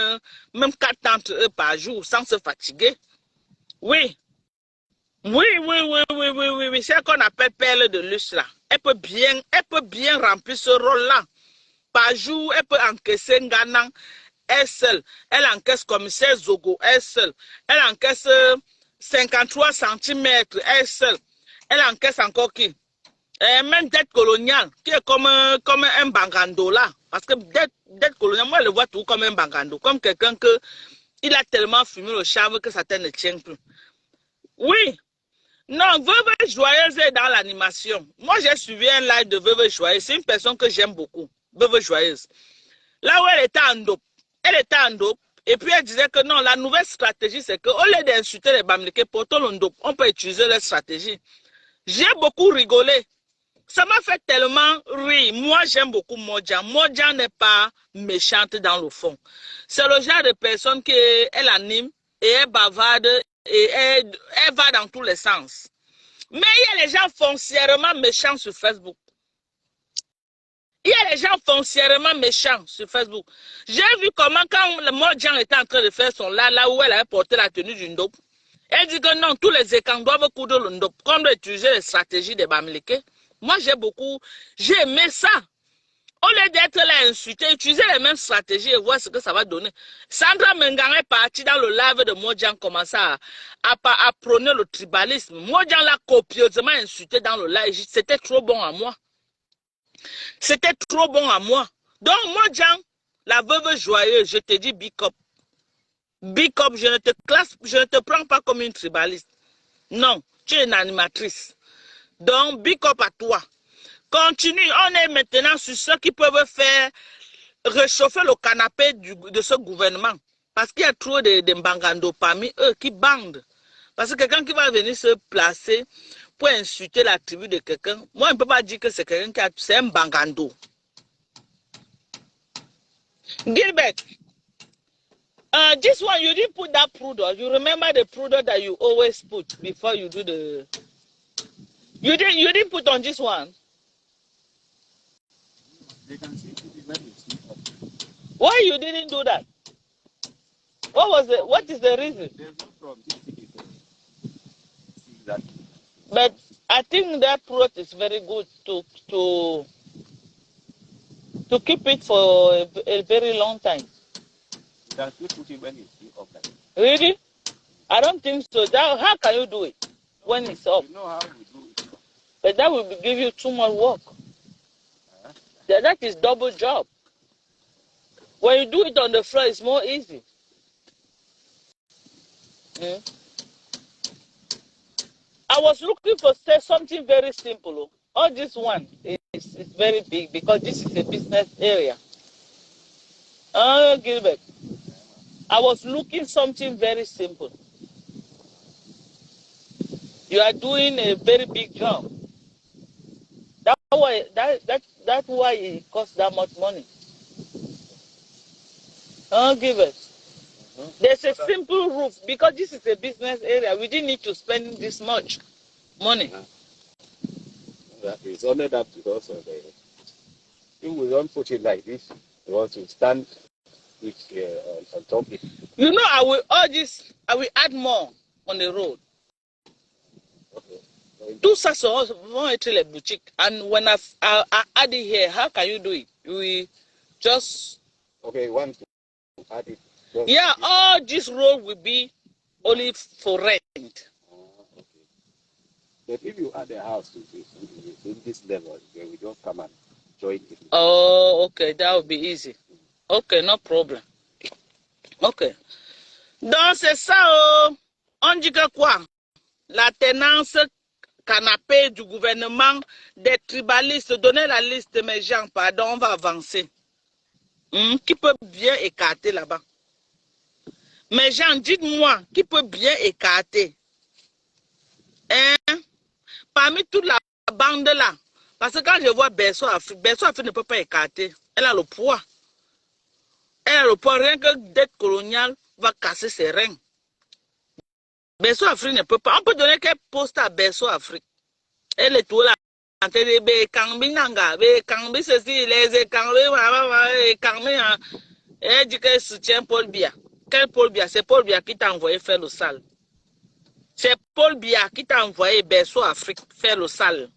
4 d'entre eux par jour sans se fatiguer. Oui. Oui. C'est ce qu'on appelle perle de luxe là. Elle peut bien remplir ce rôle-là. Par jour, elle peut encaisser Nganang, elle seule. Elle encaisse commissaire Zogo, elle seule. Elle encaisse 53 cm, elle seule. Elle encaisse encore qui? Même dette coloniale, qui est comme un bangando là. Parce que dette coloniale, moi je le vois tout comme un bangando. Comme quelqu'un il a tellement fumé le charme que ça ne tient plus. Oui. Non, Veuve Joyeuse est dans l'animation. Moi j'ai suivi un live de Veuve Joyeuse. C'est une personne que j'aime beaucoup. Veuve Joyeuse. Là où elle était en dope. Et puis elle disait que non, la nouvelle stratégie c'est qu'au lieu d'insulter les Bamileke pour tout le dope, on peut utiliser leur stratégie. J'ai beaucoup rigolé. Ça m'a fait tellement rire. Moi, j'aime beaucoup Modjan. Modjan n'est pas méchante dans le fond. C'est le genre de personne qu'elle anime et elle bavarde et elle va dans tous les sens. Mais il y a les gens foncièrement méchants sur Facebook. J'ai vu comment quand le Modjan était en train de faire son là où elle avait porté la tenue d'une dope, elle dit que non, tous les écans doivent coudre le dope. Qu'on doit utiliser les stratégies des Bamileke. Moi, j'ai aimé ça. Au lieu d'être là insulté, utiliser les mêmes stratégies et voir ce que ça va donner. Sandra Mengang est partie dans le live de Modjan, commencer à prôner le tribalisme. Modjan l'a copieusement insulté dans le live. C'était trop bon à moi. Donc, Modjan, la veuve joyeuse, je te dis big up. Big up, je ne te prends pas comme une tribaliste. Non, tu es une animatrice. Donc, big up à toi. Continue. On est maintenant sur ceux qui peuvent faire réchauffer le canapé de ce gouvernement. Parce qu'il y a trop de mbangando parmi eux qui bandent. Parce que quelqu'un qui va venir se placer pour insulter la tribu de quelqu'un, moi, je ne peux pas dire que c'est quelqu'un c'est un mbangando. Gilbert, this one, you didn't put that powder. You remember the powder that you always put before you do the... You didn't put on this one? They can see why you didn't do that? What is the reason? there's no problem. See that. But I think that product is very good to keep it for a very long time. can still put it when it's off. Really? I don't think so. How can you do it when it's off? You know how we do it. But that will give you too much work. That is double job. When you do it on the floor, it's more easy. I was looking for something very simple. All this one is very big because this is a business area. Gilbert, I was looking something very simple. You are doing a very big job. That's why it costs that much money. Gilbert. There's a simple roof because this is a business area. We didn't need to spend this much money. It's only that because of the. If we don't put it like this, we want to stand with on top. You know, I will add more on the road. Okay. Tout ça vont être les boutiques. And when I add it here, how can you do it? We just. Okay, want to add it. Yeah, all this road will be only for rent. Okay. But if you add a house to this level, then we don't come and join it. Oh, okay, that would be easy. Okay, no problem. Okay. Donc, c'est ça, on dit que quoi? La tenance canapé du gouvernement des tribalistes, donnez la liste de mes gens, pardon, on va avancer. Qui peut bien écarter là-bas? Mes gens, dites-moi, qui peut bien écarter? Hein? Parmi toute la bande là, parce que quand je vois Berceau Afrique ne peut pas écarter. Elle a le poids. Elle a le poids, rien que dette coloniale va casser ses reins. Berceau Afrique ne peut pas. On peut donner quel poste à Berceau Afrique? Elle est tout là. Elle dit qu'elle soutient Paul Biya. Quel Paul Biya? C'est Paul Biya qui t'a envoyé faire le sale. C'est Paul Biya qui t'a envoyé Berceau Afrique faire le sale.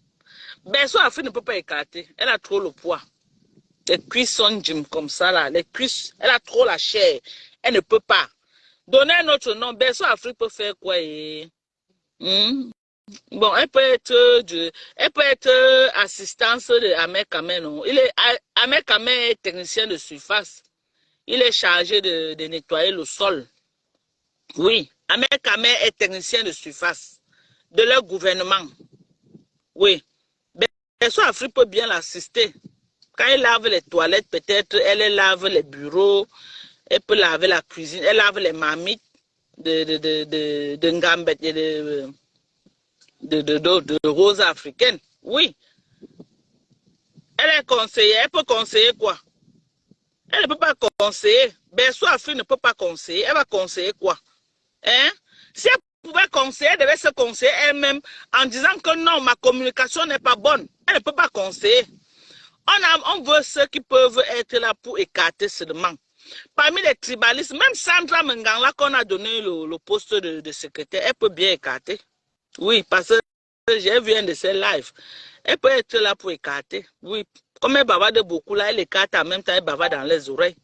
Berceau Afrique ne peut pas écarter. Elle a trop le poids. Les cuisses sont gym comme ça là. Les cuisses, elle a trop la chair. Elle ne peut pas. Donnez un autre nom. Berceau Afrique peut faire quoi? Bon, elle peut être assistance de Ahmed Kamel. Ahmed Kamel est technicien de surface. Il est chargé de nettoyer le sol. Oui, Ahmed Kamel est technicien de surface de leur gouvernement. Oui. Berceau Afrique peut bien l'assister. Quand elle lave les toilettes, peut-être, elle lave les bureaux, elle peut laver la cuisine, elle lave les marmites de Ngambet et de roses africaines. Oui. Elle est conseillère, elle peut conseiller quoi? Elle ne peut pas conseiller. Berceau Afrique ne peut pas conseiller. Elle va conseiller quoi? Hein? Si elle pouvait conseiller, elle devait se conseiller elle-même en disant que non, ma communication n'est pas bonne. Elle ne peut pas conseiller. On veut ceux qui peuvent être là pour écarter seulement. Parmi les tribalistes, même Sandra Mengangla qu'on a donné le poste de secrétaire, elle peut bien écarter. Oui, parce que j'ai vu un de ses lives. Elle peut être là pour écarter. Oui, comme elle bavarde beaucoup là, elle écarte en même temps, elle bavarde dans les oreilles.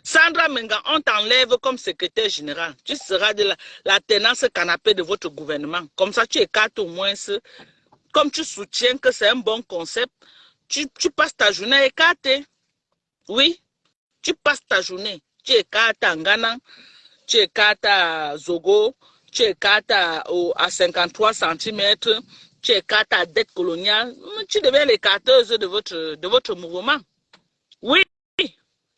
Sandra Menga, on t'enlève comme secrétaire général. Tu seras de la tenance canapé de votre gouvernement. Comme ça, tu écartes au moins comme tu soutiens que c'est un bon concept, tu passes ta journée à écarter. Oui, tu passes ta journée. Tu écartes à Ngana, tu écartes à Zogo, tu écartes à 53 cm, tu écartes à dette coloniale. Tu deviens l'écarteuse de votre mouvement. Oui,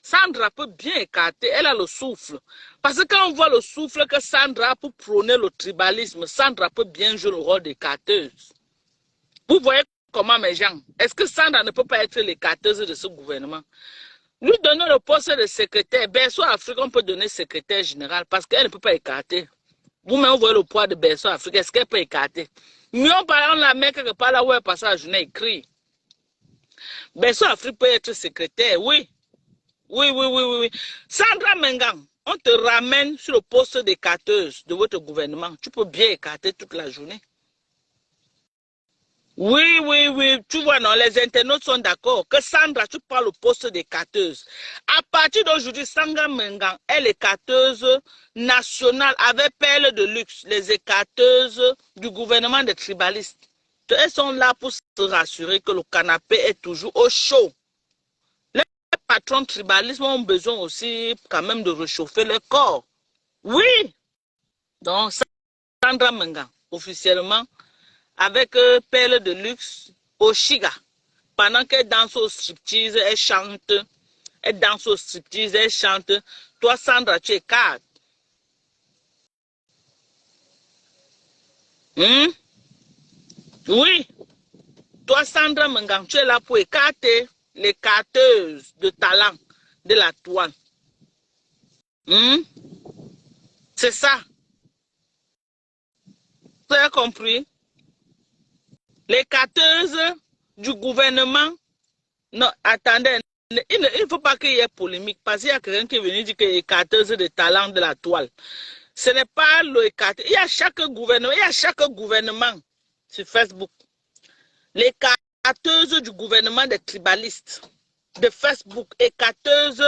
Sandra peut bien écarter, elle a le souffle. Parce que quand on voit le souffle que Sandra a pour prôner le tribalisme, Sandra peut bien jouer le rôle d'écarteuse. Vous voyez comment mes gens, est-ce que Sandra ne peut pas être l'écarteuse de ce gouvernement? Lui donner le poste de secrétaire, Berceau Afrique, on peut donner secrétaire général parce qu'elle ne peut pas écarter. Vous-même, vous voyez le poids de Berceau Afrique, est-ce qu'elle peut écarter? Mieux, on la met quelque part là où elle passe la journée écrit. Berceau Afrique peut être secrétaire, oui. Oui. Sandra Mengang, on te ramène sur le poste d'écarteuse de votre gouvernement. Tu peux bien écarter toute la journée. Oui, oui, oui. Tu vois, non, les internautes sont d'accord que Sandra, tu parles au poste des cateuses. À partir d'aujourd'hui, Sandra Mengan, elle est catteuse nationale avec perles de luxe, les écarteuses du gouvernement des tribalistes. Elles sont là pour se rassurer que le canapé est toujours au chaud. Les patrons tribalistes ont besoin aussi quand même de réchauffer leur corps. Oui. Donc, Sandra Mengan, officiellement, avec perles de luxe au Chiga. Pendant qu'elle danse au striptease, elle chante. Elle danse au striptease, elle chante. Toi, Sandra, tu es cadre. Oui. Toi, Sandra Mengan, tu es là pour écarter les carteuses de talent de la toile. C'est ça. Tu as compris? Les carteuses du gouvernement. Non, attendez. Il ne faut pas qu'il y ait polémique parce qu'il y a quelqu'un qui est venu dire que les carteuses de talent de la toile. Ce n'est pas le carteur. Il y a chaque gouvernement sur Facebook. Les carteuses du gouvernement des tribalistes de Facebook et carteuses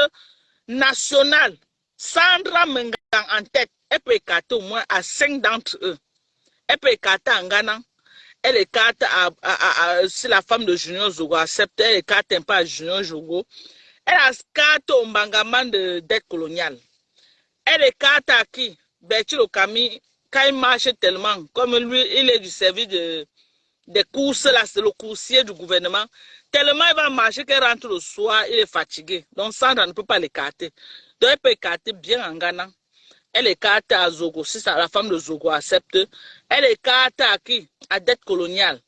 nationales. Sandra Mengan en tête. Elle peut écarter au moins à 5 d'entre eux. Elle peut écarter en Ghana. Elle écarte si la femme de Junior Zogo accepte, elle écarte un peu à Junior Zogo. Elle écarte au Mbangaman de dette coloniale. Elle écarte à qui? Bertil Okami, quand il marche tellement, comme lui, il est du service des courses, là, c'est le coursier du gouvernement. Tellement il va marcher qu'elle rentre le soir, il est fatigué. Donc Sandra ne peut pas l'écarter. Donc elle peut écarter bien en Ghana. Elle écarte à Zogo, si la femme de Zogo accepte. Elle écarte à qui? À dette coloniale.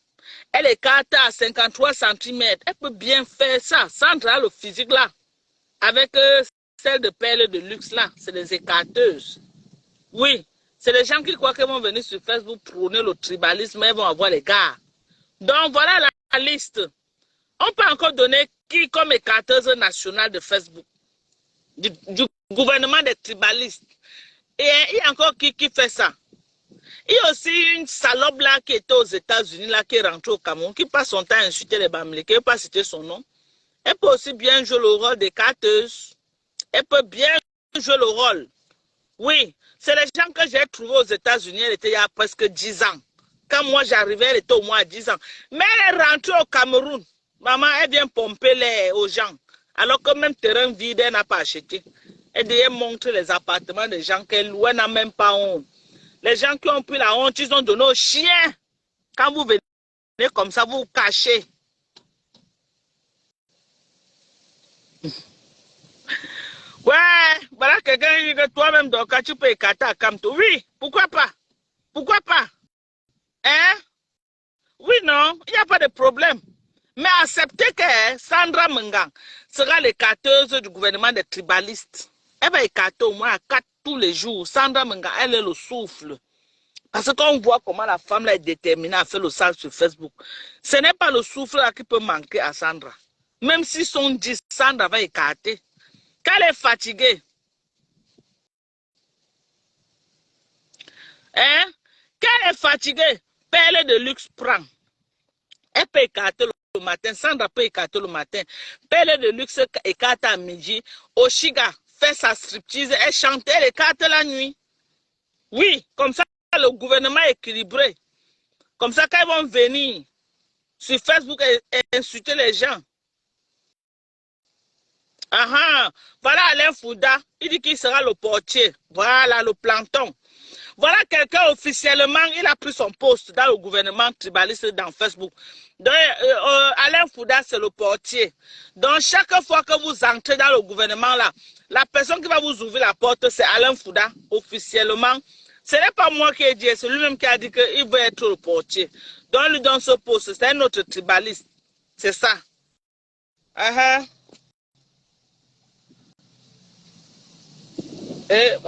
Elle écarte à 53 cm. Elle peut bien faire ça. Sandra a le physique là. Avec celle de perles de luxe là. C'est des écarteuses. Oui. C'est les gens qui croient qu'ils vont venir sur Facebook prôner le tribalisme et vont avoir les gars. Donc voilà la liste. On peut encore donner qui comme écarteuse nationale de Facebook? Du gouvernement des tribalistes. Et il y a encore qui fait ça. Il y a aussi une salope là qui était aux États-Unis, là, qui est rentrée au Cameroun, qui passe son temps à insulter les Bamilés, qui ne veut pas citer son nom. Elle peut aussi bien jouer le rôle des carteuses. Elle peut bien jouer le rôle. Oui, c'est les gens que j'ai trouvés aux États-Unis, elle était il y a presque 10 ans. Quand moi j'arrivais, elle était au moins à 10 ans. Mais elle est rentrée au Cameroun. Maman, elle vient pomper les aux gens. Alors que même terrain vide, elle n'a pas acheté. Elle montre les appartements des gens qu'elle loue, elle n'a même pas honte. Les gens qui ont pris la honte, ils ont donné aux chiens. Quand vous venez comme ça, vous vous cachez. Ouais, voilà quelqu'un dit que toi-même, donc, tu peux écarter à Kamto. Oui, pourquoi pas? Pourquoi pas? Hein? Oui, non, il n'y a pas de problème. Mais acceptez que Sandra Mengan sera l'écarteuse du gouvernement des tribalistes. Elle va écarter au moins à 4 tous les jours. Sandra Mengan, elle est le souffle. Parce qu'on voit comment la femme là est déterminée à faire le sale sur Facebook. Ce n'est pas le souffle là qui peut manquer à Sandra. Même si son 10, Sandra va écarter. Quand elle est fatiguée, hein? Quand elle est fatiguée, perle de luxe prend. Elle peut écarter le matin, Sandra peut écarter le matin. Perle de luxe écarte à midi. Oshiga fait sa striptease, elle chante, elle écarte la nuit. Oui, comme ça, le gouvernement est équilibré. Comme ça, quand ils vont venir sur Facebook et insulter les gens. Voilà Alain Fouda, il dit qu'il sera le portier. Voilà le plancton. Voilà quelqu'un officiellement, il a pris son poste dans le gouvernement tribaliste dans Facebook. Donc, Alain Fouda, c'est le portier. Donc, chaque fois que vous entrez dans le gouvernement là, la personne qui va vous ouvrir la porte, c'est Alain Fouda, officiellement. Ce n'est pas moi qui ai dit, c'est lui-même qui a dit qu'il veut être le portier. Donc, lui donne ce poste, c'est un autre tribaliste. C'est ça.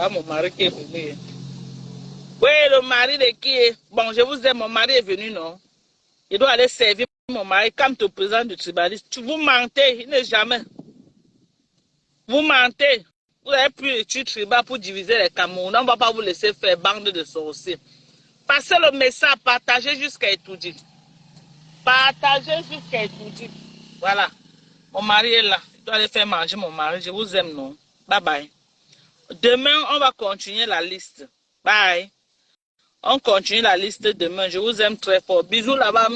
Mon mari qui est venu. Oui, le mari de qui est? Bon, je vous dis, mon mari est venu, non? Il doit aller servir mon mari comme le président du tribaliste. Vous mentez, il n'est jamais. Vous mentez. Vous avez pris l'étude tribal pour diviser les Camerounais. On ne va pas vous laisser faire bande de sorciers. Passez le message, partagez jusqu'à étudier. Partagez sur ce qu'elle vous dit. Voilà. Mon mari est là. Je dois aller faire manger mon mari. Je vous aime, non? Bye bye. Demain, on va continuer la liste. Bye. On continue la liste demain. Je vous aime très fort. Bisous là-bas.